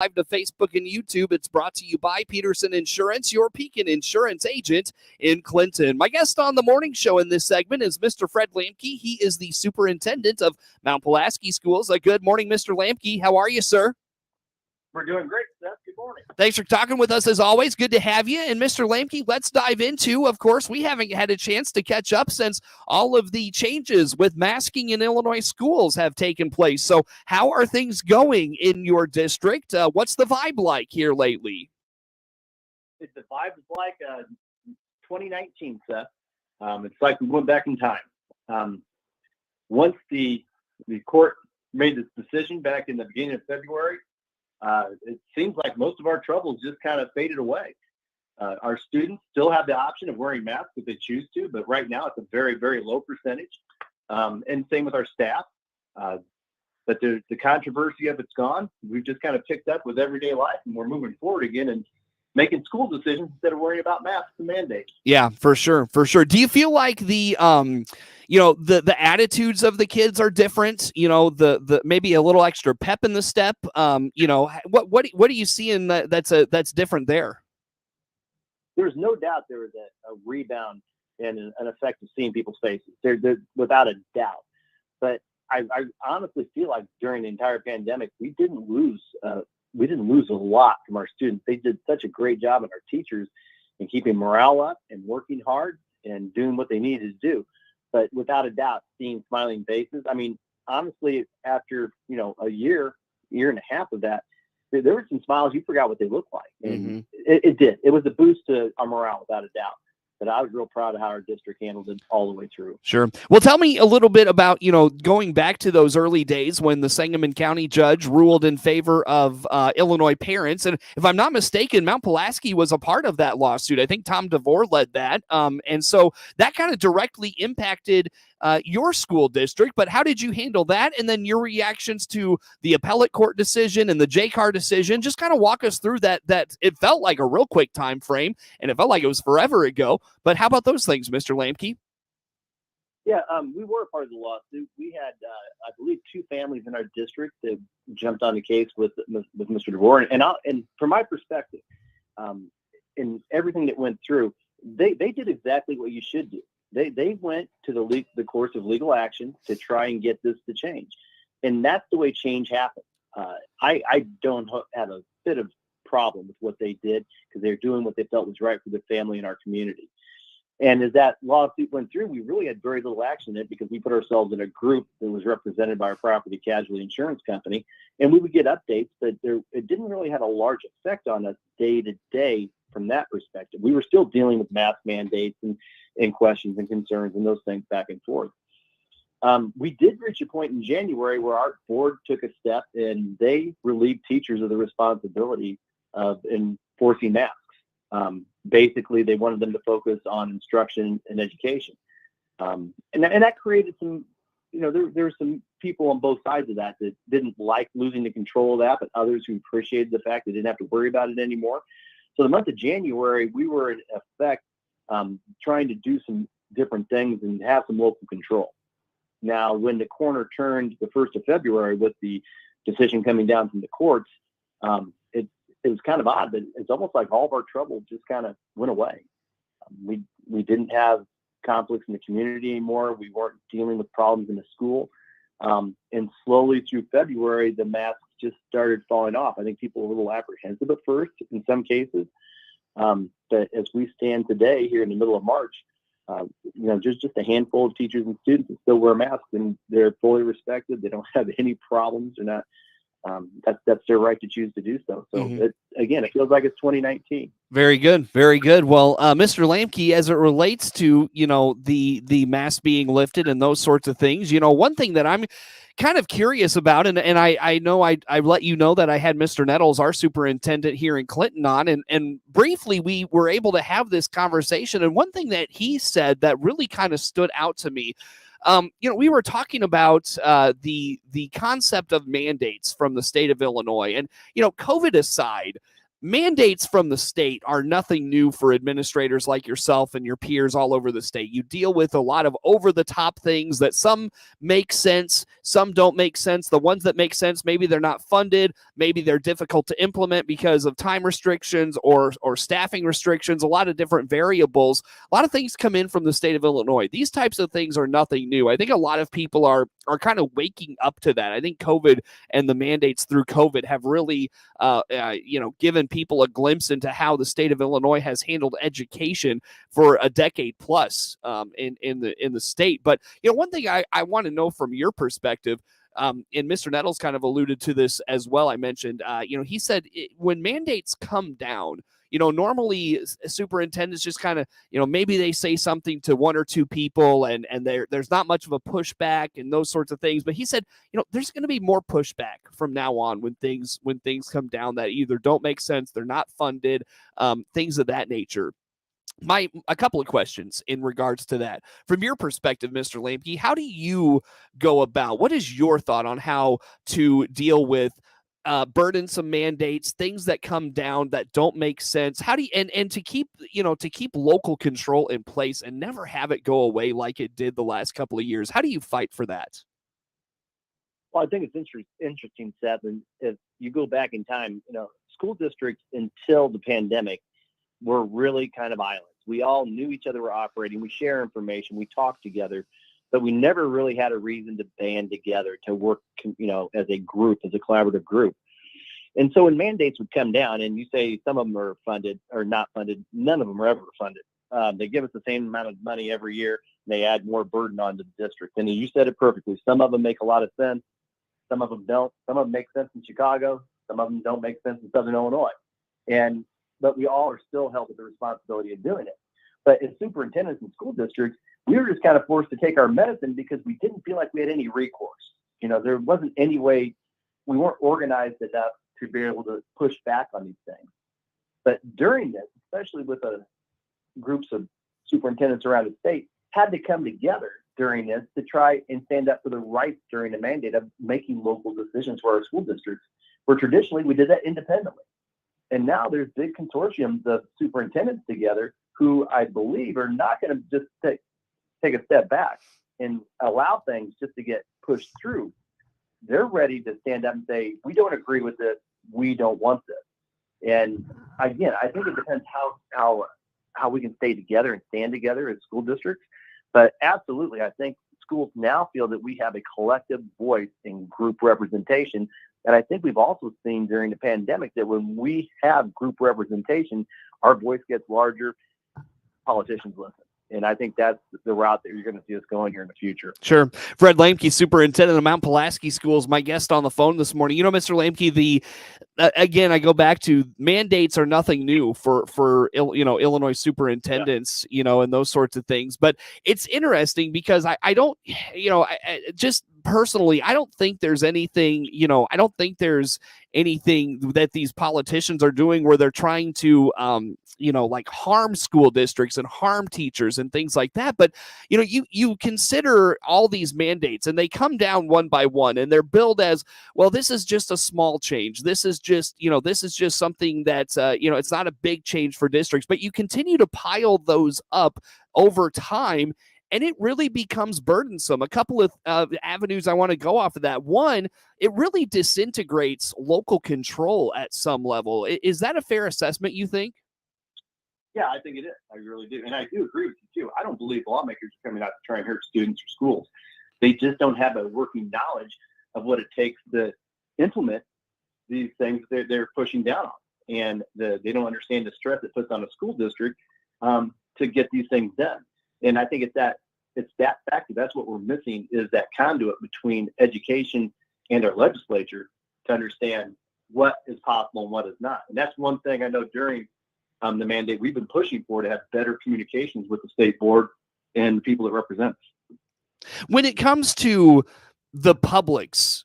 Live to Facebook and YouTube. It's brought to you by Peterson Insurance, your Pekin Insurance agent in Clinton. My guest on the morning show in this segment is Mr. Fred Lamkey. He is the superintendent of Mount Pulaski Schools. Good morning, Mr. Lamkey. How are you, sir? We're doing great, Seth. Good morning. Thanks for talking with us as always. Good to have you. And Mr. Lamkey, let's dive into, of course, we haven't had a chance to catch up since all of the changes with masking in Illinois schools have taken place. So how are things going in your district? What's the vibe like here lately? The vibe is like 2019, Seth. It's like we went back in time. Once the court made this decision back in the beginning of February, it seems like most of our troubles just kind of faded away. Our students still have the option of wearing masks if they choose to, but right now it's a very, very low percentage. And same with our staff. But the controversy of it's gone. We've just kind of picked up with everyday life, and we're moving forward again and making school decisions instead of worrying about masks and mandates. Yeah, for sure. Do you feel like the attitudes of the kids are different? The maybe a little extra pep in the step. What do you see in that's different there? There's no doubt there was a rebound and an effect of seeing people's faces. There without a doubt. But I honestly feel like during the entire pandemic, we didn't lose a lot from our students. They did such a great job, and our teachers, in keeping morale up and working hard and doing what they needed to do. But without a doubt, seeing smiling faces. I mean, honestly, after a year and a half of that, there were some smiles you forgot what they looked like, and it did. It was a boost to our morale without a doubt. But I was real proud of how our district handled it all the way through. Sure. Well, tell me a little bit about, going back to those early days when the Sangamon County judge ruled in favor of Illinois parents. And if I'm not mistaken, Mount Pulaski was a part of that lawsuit. I think Tom DeVore led that. And so that kind of directly impacted your school district. But how did you handle that? And then your reactions to the appellate court decision and the JCAR decision. Just kind of walk us through that it felt like a real quick time frame, and it felt like it was forever ago. But how about those things, Mr. Lamkey? Yeah, we were a part of the lawsuit. We had, I believe, 2 families in our district that jumped on the case with Mr. DeVore. And from my perspective, in everything that went through, they did exactly what you should do. They went to the course of legal action to try and get this to change. And that's the way change happens. I don't have a bit of problem with what they did, because they're doing what they felt was right for the family and our community. And as that lawsuit went through, we really had very little action in it, because we put ourselves in a group that was represented by our property casualty insurance company, and we would get updates, but it didn't really have a large effect on us day to day from that perspective. We were still dealing with mask mandates and questions and concerns and those things back and forth. We did reach a point in January where our board took a step, and they relieved teachers of the responsibility of enforcing masks. Basically, they wanted them to focus on instruction and education. And that created some, there's some people on both sides of that didn't like losing the control of that, but others who appreciated the fact they didn't have to worry about it anymore. So the month of January, we were in effect trying to do some different things and have some local control. Now, when the corner turned the 1st of February with the decision coming down from the courts, it was kind of odd, but it's almost like all of our trouble just kind of went away. We didn't have conflicts in the community anymore. We weren't dealing with problems in the school. And slowly through February, the masks just started falling off. I think people were a little apprehensive at first in some cases. But as we stand today here in the middle of March, just a handful of teachers and students that still wear masks, and they're fully respected. They don't have any problems. They're not. That's their right to choose to do so. So it feels like it's 2019. Very good. Very good. Well, Mr. Lamkey, as it relates to, the mask being lifted and those sorts of things, one thing that I'm kind of curious about, and I know I let you know that I had Mr. Nettles, our superintendent here in Clinton, on, and briefly we were able to have this conversation. And one thing that he said that really kind of stood out to me, we were talking about the concept of mandates from the state of Illinois, and COVID aside, mandates from the state are nothing new for administrators like yourself and your peers all over the state. You deal with a lot of over-the-top things that some make sense, some don't make sense. The ones that make sense, maybe they're not funded, maybe they're difficult to implement because of time restrictions or staffing restrictions, a lot of different variables. A lot of things come in from the state of Illinois. These types of things are nothing new. I think a lot of people are kind of waking up to that. I think COVID and the mandates through COVID have really given people a glimpse into how the state of Illinois has handled education for a decade plus in the state. But one thing I want to know from your perspective, and Mr. Nettles kind of alluded to this as well. I mentioned, he said when mandates come down, normally superintendents just kind of, maybe they say something to one or two people and there's not much of a pushback and those sorts of things. But he said, there's going to be more pushback from now on when things come down that either don't make sense, they're not funded, things of that nature. A couple of questions in regards to that. From your perspective, Mr. Lamkey, how do you go about, what is your thought on how to deal with burdensome mandates, things that come down that don't make sense? How do you, and to keep local control in place and never have it go away like it did the last couple of years? How do you fight for that? Well, I think it's interesting, Seth, and if you go back in time, school districts until the pandemic were really kind of islands. We all knew each other were operating. We share information. We talk together, but we never really had a reason to band together to work, as a group, as a collaborative group. And so when mandates would come down and you say some of them are funded or not funded, none of them are ever funded. They give us the same amount of money every year. And they add more burden onto the district. And you said it perfectly. Some of them make a lot of sense. Some of them don't. Some of them make sense in Chicago. Some of them don't make sense in Southern Illinois. But we all are still held with the responsibility of doing it. But as superintendents in school districts, we were just kind of forced to take our medicine because we didn't feel like we had any recourse. There wasn't any way, we weren't organized enough to be able to push back on these things. But during this, especially with groups of superintendents around the state, had to come together during this to try and stand up for the rights during the mandate of making local decisions for our school districts, where traditionally we did that independently. And now there's big consortiums of superintendents together who I believe are not going to just take a step back and allow things just to get pushed through. They're ready to stand up and say, we don't agree with this. We don't want this. And again, I think it depends how we can stay together and stand together as school districts. But absolutely, I think schools now feel that we have a collective voice in group representation. And I think we've also seen during the pandemic that when we have group representation, our voice gets larger, politicians listen. And I think that's the route that you're going to see us going here in the future. Sure. Fred Lamkey, superintendent of Mount Pulaski Schools, my guest on the phone this morning. Mr. Lamkey, again, I go back to mandates are nothing new for Illinois superintendents, and those sorts of things. But it's interesting because I don't, just personally, I don't think there's anything, I don't think there's anything that these politicians are doing where they're trying to, like harm school districts and harm teachers and things like that. But, you consider all these mandates and they come down one by one and they're billed as, well, this is just a small change. This is just something that's, it's not a big change for districts, but you continue to pile those up over time. And it really becomes burdensome. A couple of avenues I want to go off of that. One, it really disintegrates local control at some level. Is that a fair assessment, you think? Yeah, I think it is. I really do. And I do agree with you, too. I don't believe lawmakers are coming out to try and hurt students or schools. They just don't have a working knowledge of what it takes to implement these things they're pushing down on. And they don't understand the stress it puts on a school district to get these things done. And I think it's that factor. That's what we're missing, is that conduit between education and our legislature to understand what is possible and what is not. And that's one thing I know during the mandate we've been pushing for, to have better communications with the state board and the people that represent us. When it comes to the public's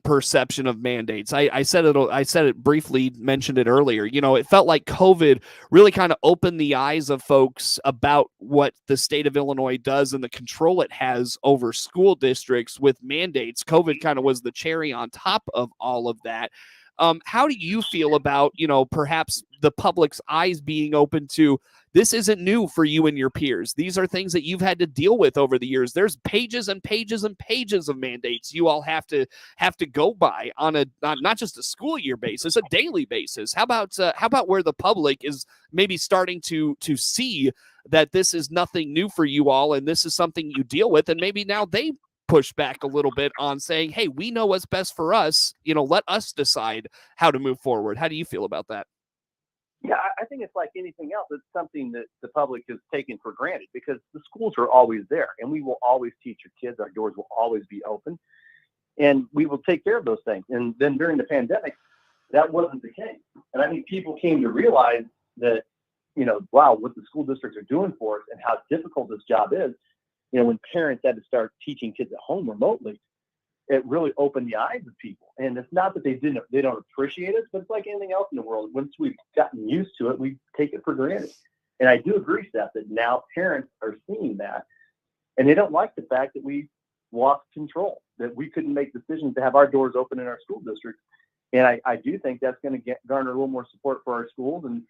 perception of mandates, I said it briefly, mentioned it earlier. It felt like COVID really kind of opened the eyes of folks about what the state of Illinois does and the control it has over school districts with mandates. COVID kind of was the cherry on top of all of that. How do you feel about, perhaps the public's eyes being open to this isn't new for you and your peers? These are things that you've had to deal with over the years. There's pages and pages and pages of mandates you all have to go by on a not just a school year basis, a daily basis. How about where the public is maybe starting to see that this is nothing new for you all and this is something you deal with, and maybe now they push back a little bit on saying, hey, we know what's best for us, let us decide how to move forward. How do you feel about that? Yeah, I think it's like anything else. It's something that the public is taking for granted because the schools are always there and we will always teach your kids. Our doors will always be open and we will take care of those things. And then during the pandemic, that wasn't the case. And I think people came to realize that, wow, what the school districts are doing for us and how difficult this job is. When parents had to start teaching kids at home remotely, it really opened the eyes of people. And it's not that they don't appreciate it, but it's like anything else in the world. Once we've gotten used to it, we take it for granted. And I do agree, Seth, that now parents are seeing that, and they don't like the fact that we lost control, that we couldn't make decisions to have our doors open in our school districts. And I do think that's going to garner a little more support for our schools and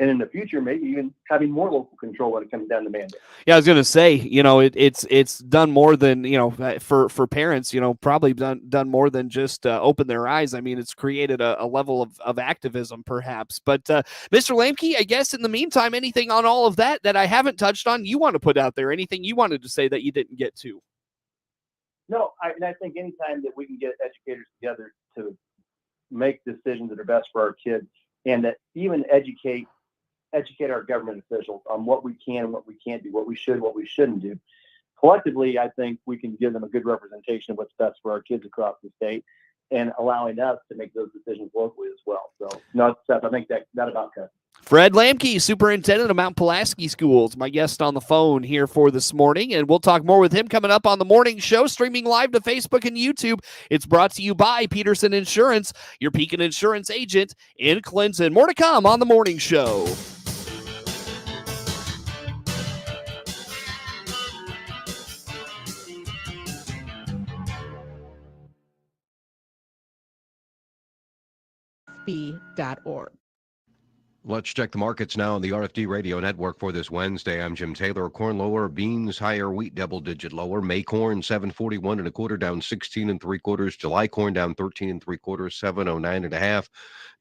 in the future, maybe even having more local control when it comes down to mandate. Yeah, I was going to say, it's done more than, for parents, probably done more than just open their eyes. I mean, it's created a level of activism, perhaps. But Mr. Lamkey, I guess in the meantime, anything on all of that I haven't touched on, you want to put out there? Anything you wanted to say that you didn't get to? No, I think anytime that we can get educators together to make decisions that are best for our kids and that even educate our government officials on what we can and what we can't do, what we should, what we shouldn't do. Collectively, I think we can give them a good representation of what's best for our kids across the state and allowing us to make those decisions locally as well. So, no, Seth, I think that about covers. Fred Lamkey, Superintendent of Mount Pulaski Schools, my guest on the phone here for this morning, and we'll talk more with him coming up on the morning show, streaming live to Facebook and YouTube. It's brought to you by Peterson Insurance, your Pekin Insurance agent in Clinton. More to come on the morning show. B.org. Let's check the markets now on the RFD Radio Network for this Wednesday. I'm Jim Taylor. Corn lower, beans higher, wheat double-digit lower. May corn 741 1/4 down 16 3/4. July corn down 13 3/4, 709 1/2.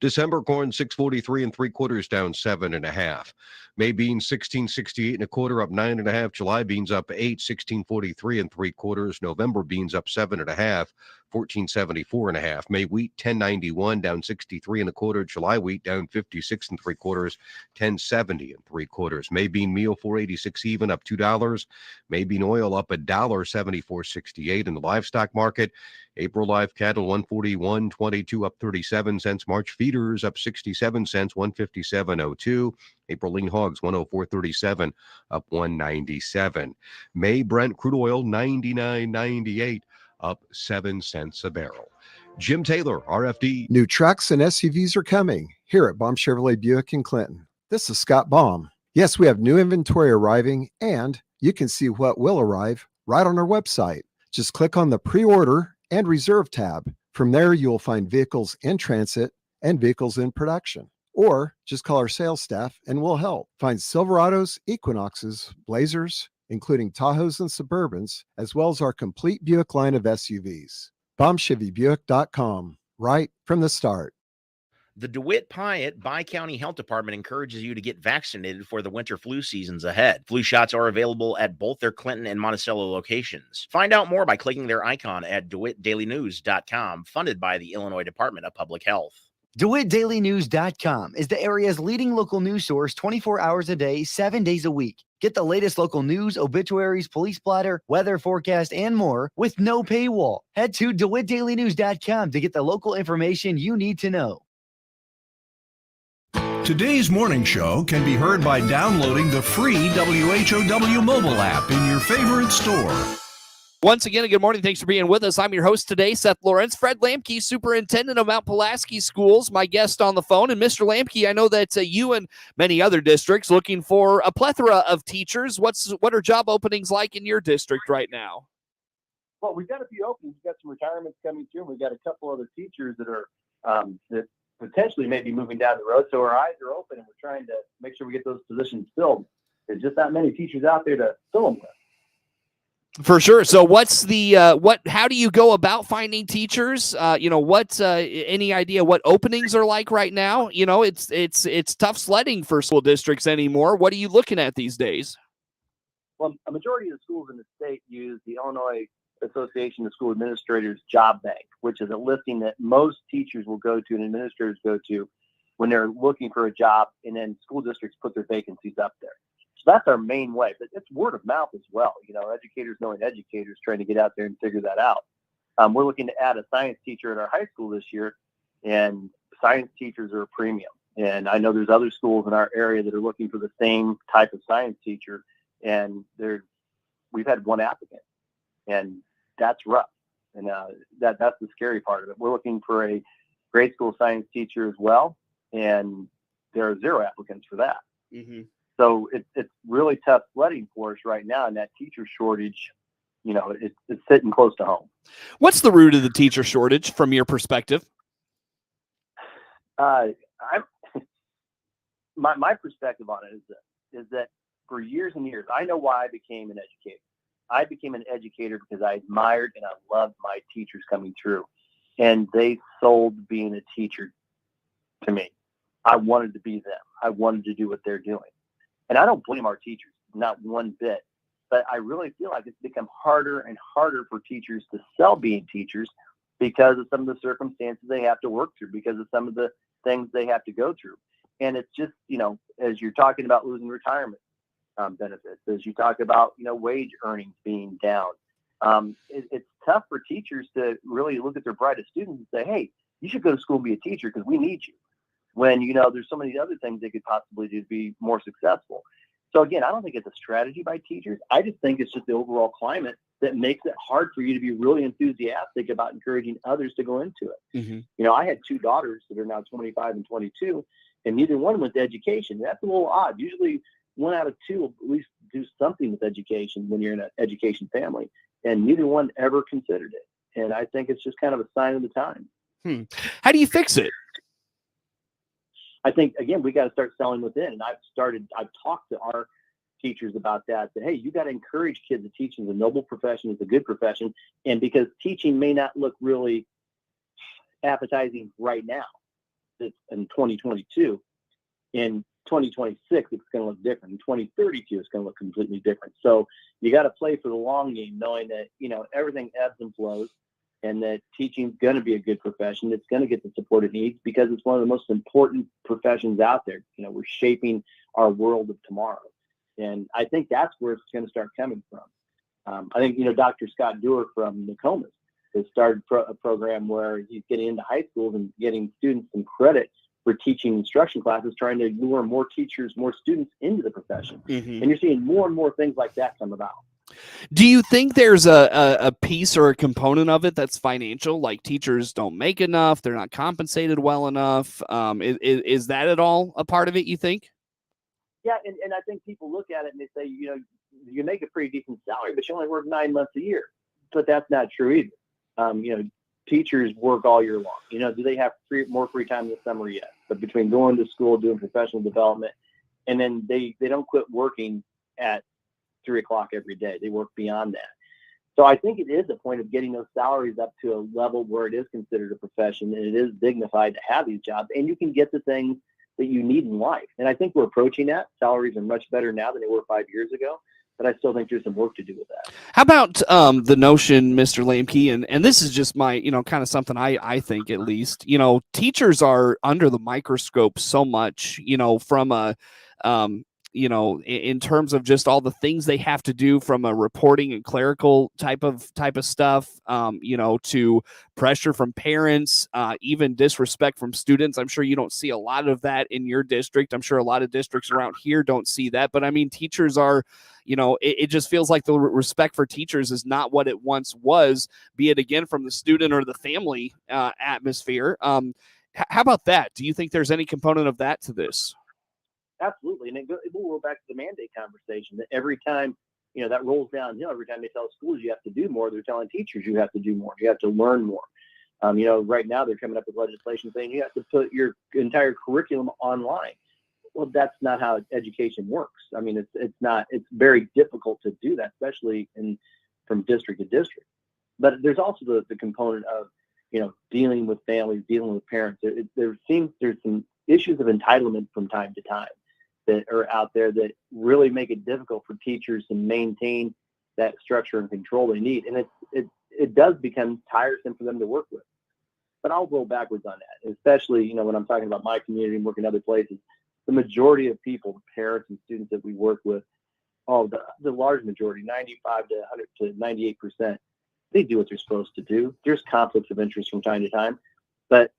December corn 643 3/4 down 7 1/2. May beans 1668 1/4 up 9 1/2. July beans up 8 1643 3/4. November beans up 7 1/2. 1474 1/2. May wheat 1091 down 63 1/4. July wheat down 56 3/4. 1070 3/4. May bean meal 486 even up $2. May bean oil up $1.7468 in the livestock market. April live cattle 141.22 up 37 cents. March feeders up 67 cents 157.02. April lean hogs 104.37 up 197. May Brent crude oil 99.98 up 7 cents a barrel. Jim Taylor, RFD. New trucks and SUVs are coming here at Baum Chevrolet Buick in Clinton. This is Scott Baum. Yes, we have new inventory arriving, and you can see what will arrive right on our website. Just click on the pre-order and reserve tab. From there, you will find vehicles in transit and vehicles in production. Or just call our sales staff and we'll help. Find Silverados, Equinoxes, Blazers, including Tahoes and Suburbans, as well as our complete Buick line of SUVs. BaumChevyBuick.com, right from the start. The DeWitt Piatt Bi-County Health Department encourages you to get vaccinated for the winter flu seasons ahead. Flu shots are available at both their Clinton and Monticello locations. Find out more by clicking their icon at DeWittDailyNews.com, funded by the Illinois Department of Public Health. DeWittDailyNews.com is the area's leading local news source 24 hours a day, 7 days a week. Get the latest local news, obituaries, police splatter, weather forecast, and more with no paywall. Head to DeWittDailyNews.com to get the local information you need to know. Today's morning show can be heard by downloading the free WHOW mobile app in your favorite store. Once again, good morning. Thanks for being with us. I'm your host today, Seth Lawrence. Fred Lamkey, Superintendent of Mount Pulaski Schools, my guest on the phone. And Mr. Lamkey, I know that you and many other districts looking for a plethora of teachers. What are job openings like in your district right now? Well, we've got a few openings. We've got some retirements coming through. We've got a couple other teachers that are that potentially may be moving down the road. So our eyes are open, and we're trying to make sure we get those positions filled. There's just not many teachers out there to fill them with. For sure. So what's the how do you go about finding teachers? Any idea what openings are like right now? It's tough sledding for school districts anymore. What are you looking at these days? Well, a majority of the schools in the state use the Illinois Association of School Administrators Job Bank, which is a listing that most teachers will go to and administrators go to when they're looking for a job, and then school districts put their vacancies up there. So that's our main way, but it's word of mouth as well. Educators knowing educators trying to get out there and figure that out. We're looking to add a science teacher at our high school this year, and science teachers are a premium. And I know there's other schools in our area that are looking for the same type of science teacher, and we've had one applicant, and that's rough. And that's the scary part of it. We're looking for a grade school science teacher as well, and there are 0 applicants for that. Mm-hmm. So it's really tough sledding for us right now, and that teacher shortage, it's sitting close to home. What's the root of the teacher shortage from your perspective? My perspective on it is that for years and years, I know why I became an educator. I became an educator because I admired and I loved my teachers coming through, and they sold being a teacher to me. I wanted to be them. I wanted to do what they're doing. And I don't blame our teachers, not one bit, but I really feel like it's become harder and harder for teachers to sell being teachers because of some of the circumstances they have to work through, because of some of the things they have to go through. And it's just, as you're talking about losing retirement benefits, as you talk about, wage earnings being down, it's tough for teachers to really look at their brightest students and say, hey, you should go to school and be a teacher because we need you. When, there's so many other things they could possibly do to be more successful. So again, I don't think it's a strategy by teachers. I just think it's just the overall climate that makes it hard for you to be really enthusiastic about encouraging others to go into it. Mm-hmm. I had 2 daughters that are now 25 and 22, and neither one went to education. That's a little odd. Usually 1 out of 2 will at least do something with education when you're in an education family, and neither one ever considered it. And I think it's just kind of a sign of the time. How do you fix it? I think, again, we got to start selling within. And I've talked to our teachers about that, hey, you got to encourage kids to teach. It's a noble profession. It's a good profession. And because teaching may not look really appetizing right now, it's in 2022, in 2026, it's going to look different. In 2032, it's going to look completely different. So you got to play for the long game, knowing that, everything ebbs and flows, and that teaching is going to be a good profession. It's going to get the support it needs because it's one of the most important professions out there. We're shaping our world of tomorrow. And I think that's where it's going to start coming from. I think, Dr. Scott Dewar from Nokomis has started a program where he's getting into high schools and getting students some credit for teaching instruction classes, trying to lure more teachers, more students into the profession. Mm-hmm. And you're seeing more and more things like that come about. Do you think there's a piece or a component of it that's financial, like teachers don't make enough, they're not compensated well enough? Is that at all a part of it, you think? Yeah, and I think people look at it and they say, you make a pretty decent salary, but you only work 9 months a year. But that's not true either. Teachers work all year long. Do they have more free time in the summer? Yes. But between going to school, doing professional development, and then they don't quit working at 3 o'clock every day. They work beyond that. So I think it is a point of getting those salaries up to a level where it is considered a profession and it is dignified to have these jobs, and you can get the things that you need in life. And I think we're approaching that. Salaries are much better now than they were 5 years ago, but I still think there's some work to do with that. How about the notion, Mr. Lamkey, and this is just my, kind of something I think at least, teachers are under the microscope so much, from a, in terms of just all the things they have to do from a reporting and clerical type of stuff, to pressure from parents, even disrespect from students. I'm sure you don't see a lot of that in your district. I'm sure a lot of districts around here don't see that, but I mean, teachers are, it just feels like the respect for teachers is not what it once was, be it again from the student or the family atmosphere. How about that? Do you think there's any component of that to this? Absolutely. And we'll go back to the mandate conversation that every time, that rolls downhill, every time they tell schools you have to do more, they're telling teachers you have to do more. You have to learn more. Right now they're coming up with legislation saying you have to put your entire curriculum online. Well, that's not how education works. I mean, it's very difficult to do that, especially from district to district. But there's also the component of, dealing with families, dealing with parents. There's some issues of entitlement from time to time that are out there that really make it difficult for teachers to maintain that structure and control they need. And it does become tiresome for them to work with. But I'll go backwards on that, especially, when I'm talking about my community and working other places. The majority of people, the parents and students that we work with, the large majority, 95 to 100 to 98%, they do what they're supposed to do. There's conflicts of interest from time to time, but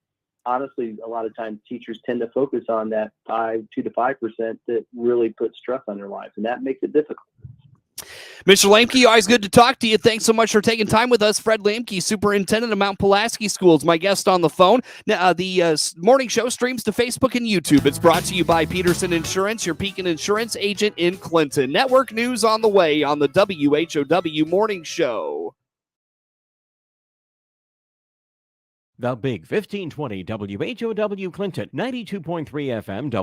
honestly, a lot of times teachers tend to focus on that 2 to 5% that really put stress on their lives, and that makes it difficult. Mr. Lamkey, always good to talk to you. Thanks so much for taking time with us. Fred Lamkey, Superintendent of Mount Pulaski Schools, my guest on the phone. Now, the morning show streams to Facebook and YouTube. It's brought to you by Peterson Insurance, your Pekin Insurance agent in Clinton. Network news on the way on the WHOW Morning Show. The Big 1520 WHOW Clinton, 92.3 FM.